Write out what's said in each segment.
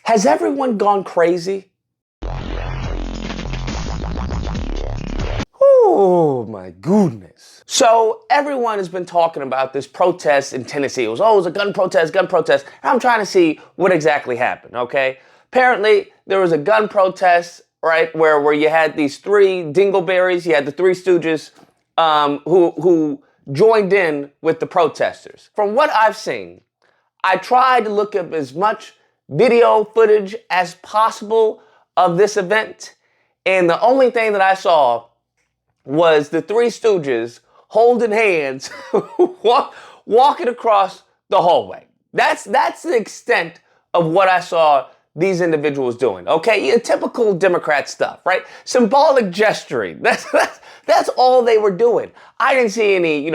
Has everyone gone crazy? Oh my goodness. So everyone has been talking about this protest in Tennessee. It was a gun protest, gun protest. And I'm trying to see what exactly happened, okay? Apparently, there was a gun protest, right, where you had these three dingleberries, you had the Three Stooges, who joined in with the protesters. From what I've seen, I tried to look up as much video footage as possible of this event, and the only thing that I saw was the Three Stooges holding hands, walking across the hallway. That's the extent of what I saw these individuals doing. Okay, yeah, typical Democrat stuff, right? Symbolic gesturing. That's all they were doing. I didn't see any,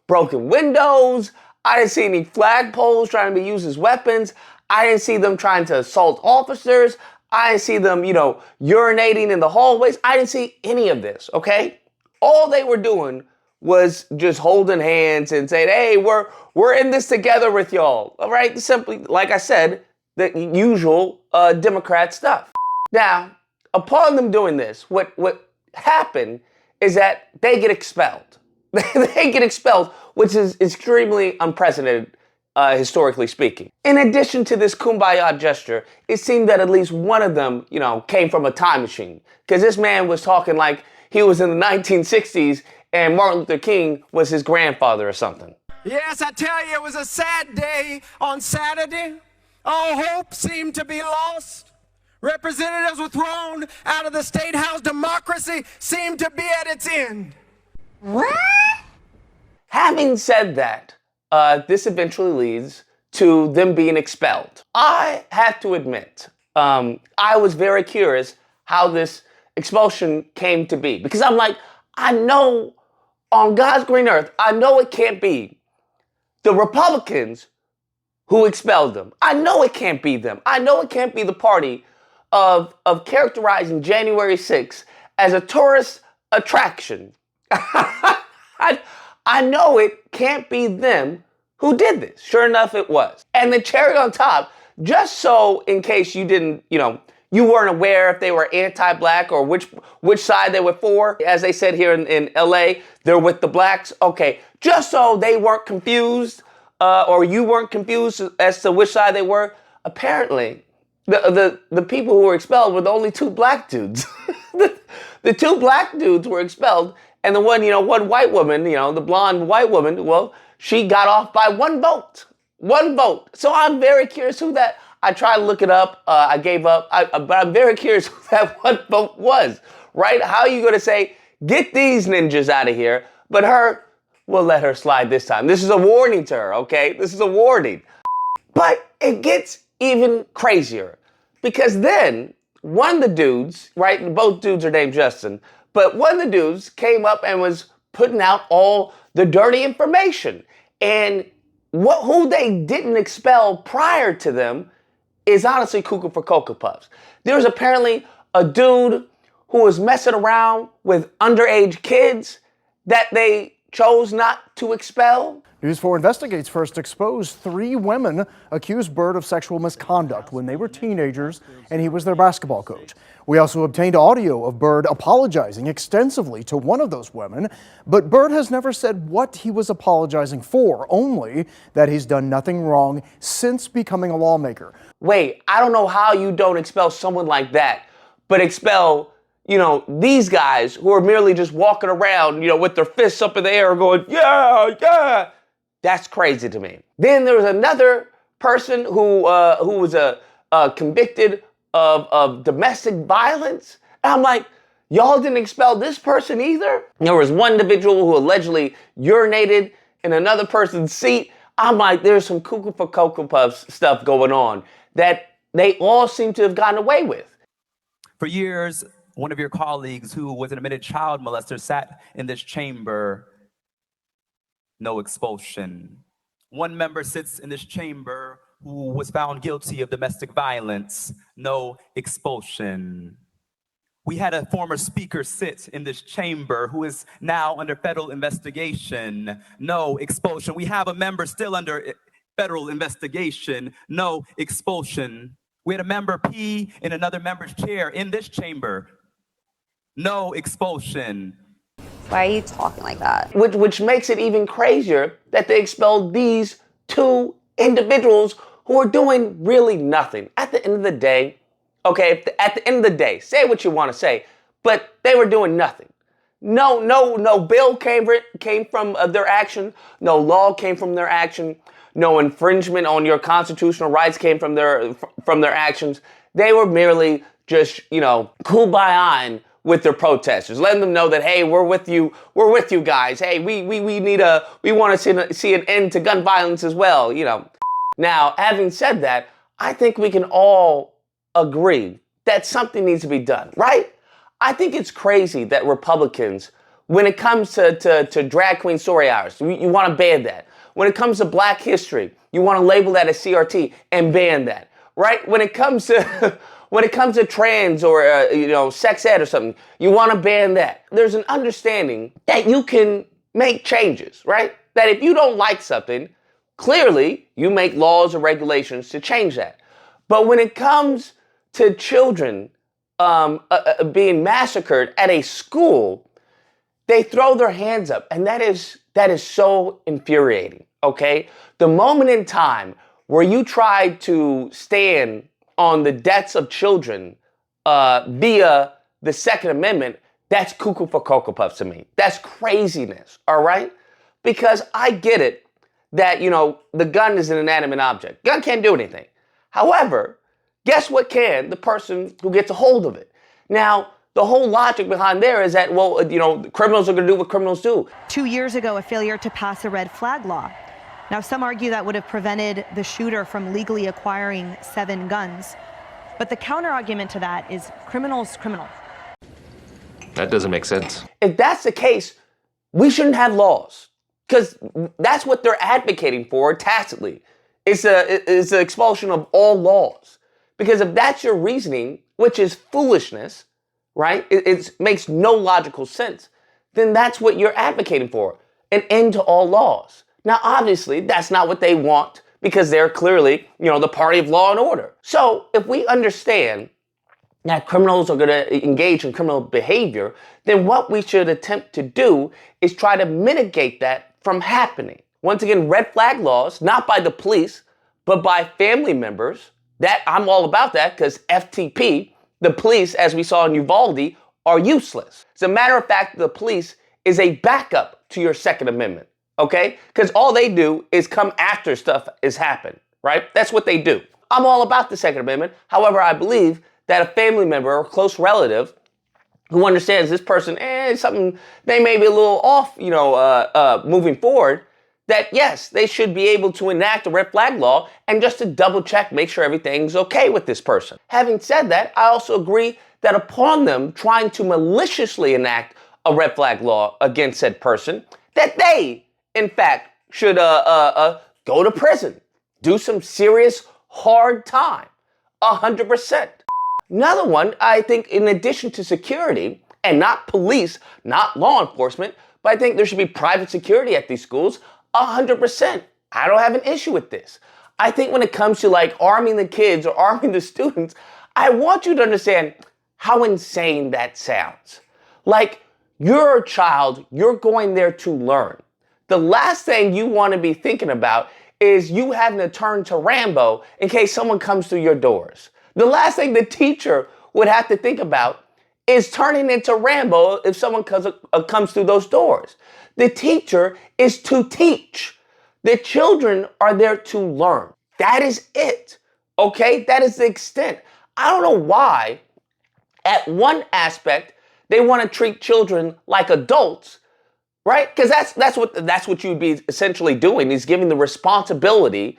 broken windows. I didn't see any flagpoles trying to be used as weapons. I didn't see them trying to assault officers. I didn't see them, urinating in the hallways. I didn't see any of this, okay? All they were doing was just holding hands and saying, hey, we're in this together with y'all, all right? Simply, like I said, the usual Democrat stuff. Now, upon them doing this, what happened is that they get expelled. They get expelled, which is extremely unprecedented, historically speaking. In addition to this kumbaya gesture, it seemed that at least one of them, came from a time machine. Because this man was talking like he was in the 1960s and Martin Luther King was his grandfather or something. Yes, I tell you, it was a sad day on Saturday. All hope seemed to be lost. Representatives were thrown out of the State House. Democracy seemed to be at its end. What? Having said that, this eventually leads to them being expelled. I have to admit, I was very curious how this expulsion came to be. Because I'm like, I know on God's green earth, I know it can't be the Republicans who expelled them. I know it can't be them. I know it can't be the party of characterizing January 6th as a tourist attraction. I know it can't be them who did this. Sure enough, it was. And the cherry on top, just so in case you didn't, you weren't aware if they were anti-black or which side they were for. As they said here in LA, they're with the blacks. Okay, just so they weren't confused or you weren't confused as to which side they were. Apparently, the people who were expelled were the only two black dudes. The two black dudes were expelled, and the one white woman, the blonde white woman, well, she got off by one vote. One vote. So I'm very curious who that. I tried to look it up. I gave up. But I'm very curious who that one vote was, right? How are you going to say, get these ninjas out of here, but her, we'll let her slide this time. This is a warning to her, okay? This is a warning. But it gets even crazier because then one of the dudes, right? Both dudes are named Justin, but one of the dudes came up and was putting out all the dirty information. And who they didn't expel prior to them is honestly cuckoo for Cocoa Puffs. There was apparently a dude who was messing around with underage kids that they chose not to expel. News 4 Investigates first exposed 3 women accused Bird of sexual misconduct when they were teenagers and he was their basketball coach. We also obtained audio of Bird apologizing extensively to one of those women, but Bird has never said what he was apologizing for, only that he's done nothing wrong since becoming a lawmaker. Wait, I don't know how you don't expel someone like that, but expel, these guys who are merely just walking around, with their fists up in the air going, yeah, yeah. That's crazy to me. Then there was another person who was convicted of domestic violence. And I'm like, y'all didn't expel this person either? There was one individual who allegedly urinated in another person's seat. I'm like, there's some cuckoo for Cocoa Puffs stuff going on that they all seem to have gotten away with. For years, one of your colleagues who was an admitted child molester sat in this chamber. No expulsion. One member sits in this chamber who was found guilty of domestic violence. No expulsion. We had a former speaker sit in this chamber who is now under federal investigation. No expulsion. We have a member still under federal investigation. No expulsion. We had a member pee in another member's chair in this chamber. No expulsion. Why are you talking like that? Which makes it even crazier that they expelled these two individuals who are doing really nothing. At the end of the day, okay, at the end of the day, say what you want to say, but they were doing nothing. No bill came from their action. No law came from their action. No infringement on your constitutional rights came from their actions. They were merely just, kumbaya with their protesters, letting them know that, hey, we're with you guys. Hey, we want to see an end to gun violence as well, Now, having said that, I think we can all agree that something needs to be done, right? I think it's crazy that Republicans, when it comes to drag queen story hours, you want to ban that. When it comes to Black history, you want to label that as CRT and ban that, right? When it comes to trans or sex ed or something, you want to ban that. There's an understanding that you can make changes, right? That if you don't like something, clearly you make laws or regulations to change that. But when it comes to children being massacred at a school, they throw their hands up, and that is so infuriating, okay? The moment in time where you try to stand on the deaths of children via the Second Amendment, that's cuckoo for Cocoa Puffs to me. That's craziness, all right? Because I get it that, the gun is an inanimate object. Gun can't do anything. However, guess what can? The person who gets a hold of it. Now, the whole logic behind there is that, criminals are going to do what criminals do. 2 years ago, a failure to pass a red flag law. Now, some argue that would have prevented the shooter from legally acquiring 7 guns. But the counter-argument to that is criminal's criminal. That doesn't make sense. If that's the case, we shouldn't have laws. Because that's what they're advocating for tacitly. It's the expulsion of all laws. Because if that's your reasoning, which is foolishness, right? It makes no logical sense. Then that's what you're advocating for. An end to all laws. Now, obviously, that's not what they want because they're clearly, the party of law and order. So if we understand that criminals are going to engage in criminal behavior, then what we should attempt to do is try to mitigate that from happening. Once again, red flag laws, not by the police, but by family members. That I'm all about that because FTP, the police, as we saw in Uvalde, are useless. As a matter of fact, the police is a backup to your Second Amendment, okay? Because all they do is come after stuff has happened, right? That's what they do. I'm all about the Second Amendment. However, I believe that a family member or close relative who understands this person, something, they may be a little off, moving forward, that yes, they should be able to enact a red flag law and just to double check, make sure everything's okay with this person. Having said that, I also agree that upon them trying to maliciously enact a red flag law against said person, that they, in fact, should go to prison, do some serious hard time, 100%. Another one, I think, in addition to security, and not police, not law enforcement, but I think there should be private security at these schools, 100%. I don't have an issue with this. I think when it comes to arming the kids or arming the students, I want you to understand how insane that sounds. You're a child, you're going there to learn. The last thing you want to be thinking about is you having to turn to Rambo in case someone comes through your doors. The last thing the teacher would have to think about is turning into Rambo if someone comes through those doors. The teacher is to teach. The children are there to learn. That is it. Okay? That is the extent. I don't know why, at one aspect, they want to treat children like adults, right? Because that's what you'd be essentially doing, is giving the responsibility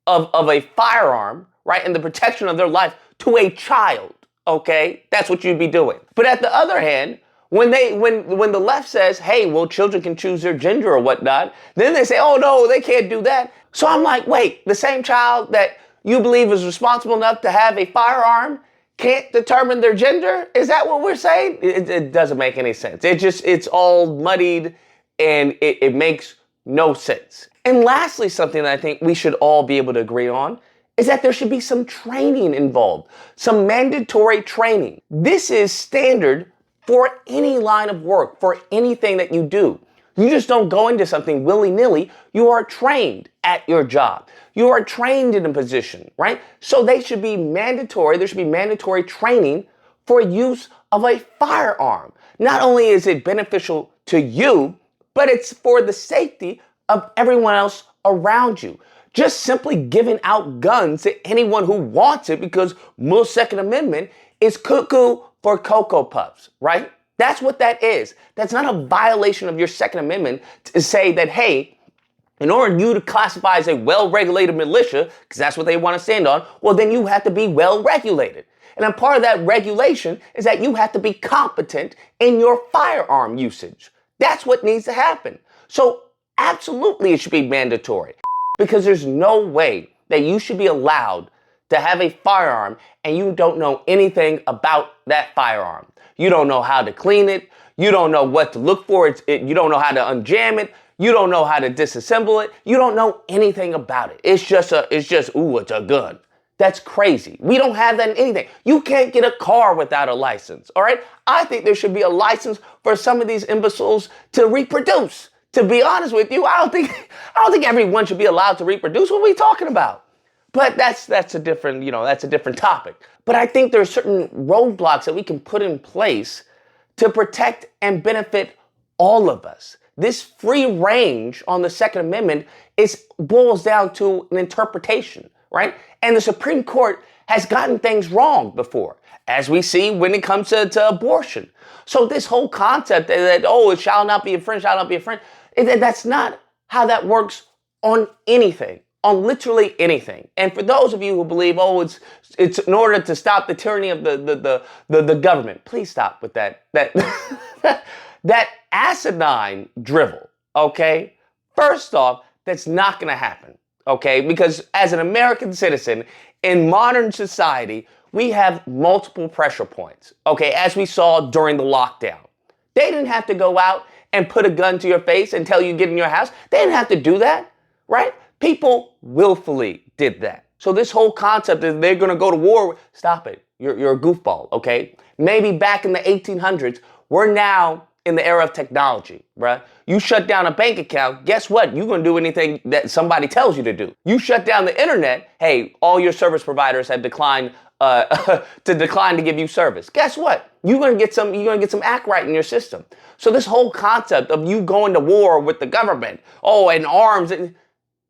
of a firearm, right, and the protection of their life to a child. Okay? That's what you'd be doing. But at the other hand, when the left says, hey, well, children can choose their gender or whatnot, then they say, oh, no, they can't do that. So I'm like, wait, the same child that you believe is responsible enough to have a firearm can't determine their gender? Is that what we're saying? It doesn't make any sense. It's all muddied and it makes no sense. And lastly, something that I think we should all be able to agree on is that there should be some training involved, some mandatory training. This is standard for any line of work, for anything that you do. You just don't go into something willy-nilly. You are trained at your job. You are trained in a position, right? So they should be mandatory. There should be mandatory training for use of a firearm. Not only is it beneficial to you, but it's for the safety of everyone else around you. Just simply giving out guns to anyone who wants it because most Second Amendment is cuckoo for Cocoa Puffs, right? That's what that is. That's not a violation of your Second Amendment to say that, hey, in order for you to classify as a well-regulated militia, because that's what they want to stand on, well, then you have to be well-regulated. And a part of that regulation is that you have to be competent in your firearm usage. That's what needs to happen. So absolutely it should be mandatory, because there's no way that you should be allowed to have a firearm and you don't know anything about that firearm. You don't know how to clean it. You don't know what to look for. You don't know how to unjam it. You don't know how to disassemble it. You don't know anything about it. It's just, ooh, it's a gun. That's crazy. We don't have that in anything. You can't get a car without a license, all right? I think there should be a license for some of these imbeciles to reproduce. To be honest with you, I don't think everyone should be allowed to reproduce. What are we talking about? But that's a different, that's a different topic. But I think there are certain roadblocks that we can put in place to protect and benefit all of us. This free range on the Second Amendment boils down to an interpretation, right? And the Supreme Court has gotten things wrong before, as we see when it comes to abortion. So this whole concept that, it shall not be infringed, that's not how that works on anything, on literally anything. And for those of you who believe, it's in order to stop the tyranny of the government, please stop with that that asinine drivel, okay? First off, that's not gonna happen, okay? Because as an American citizen in modern society, we have multiple pressure points, okay? As we saw during the lockdown. They didn't have to go out and put a gun to your face and tell you to get in your house. They didn't have to do that, right? People willfully did that. So this whole concept that they're gonna go to war, stop it. You're a goofball, okay? Maybe back in the 1800s, we're now in the era of technology, bruh. You shut down a bank account, guess what? You're gonna do anything that somebody tells you to do. You shut down the internet, hey, all your service providers have declined to give you service. Guess what? You're gonna get some act right in your system. So this whole concept of you going to war with the government, and arms,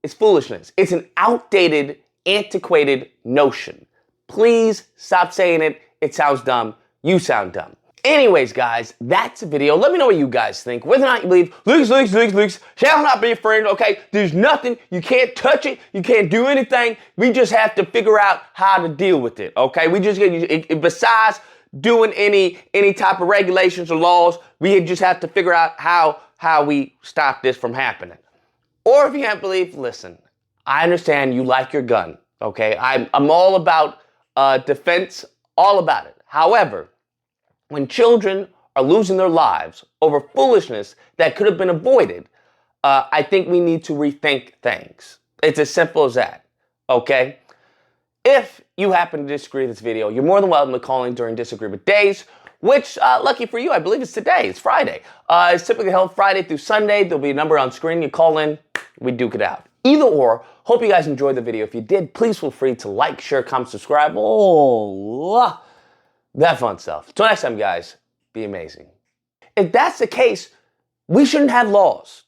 it's foolishness. It's an outdated, antiquated notion. Please stop saying it. It sounds dumb. You sound dumb. Anyways, guys, that's the video. Let me know what you guys think. Whether or not you believe leaks shall not be infringed, okay? There's nothing. You can't touch it. You can't do anything. We just have to figure out how to deal with it, okay? Besides doing any type of regulations or laws, we just have to figure out how we stop this from happening. Or if you can't believe, listen, I understand you like your gun, okay? I'm all about defense, all about it. However, when children are losing their lives over foolishness that could have been avoided, I think we need to rethink things. It's as simple as that, okay? If you happen to disagree with this video, you're more than welcome to call in during disagreement days, which, lucky for you, I believe it's today. It's Friday. It's typically held Friday through Sunday. There'll be a number on screen. You call in, we duke it out. Either or, hope you guys enjoyed the video. If you did, please feel free to like, share, comment, subscribe. That fun stuff. Until next time, guys, be amazing. If that's the case, we shouldn't have laws.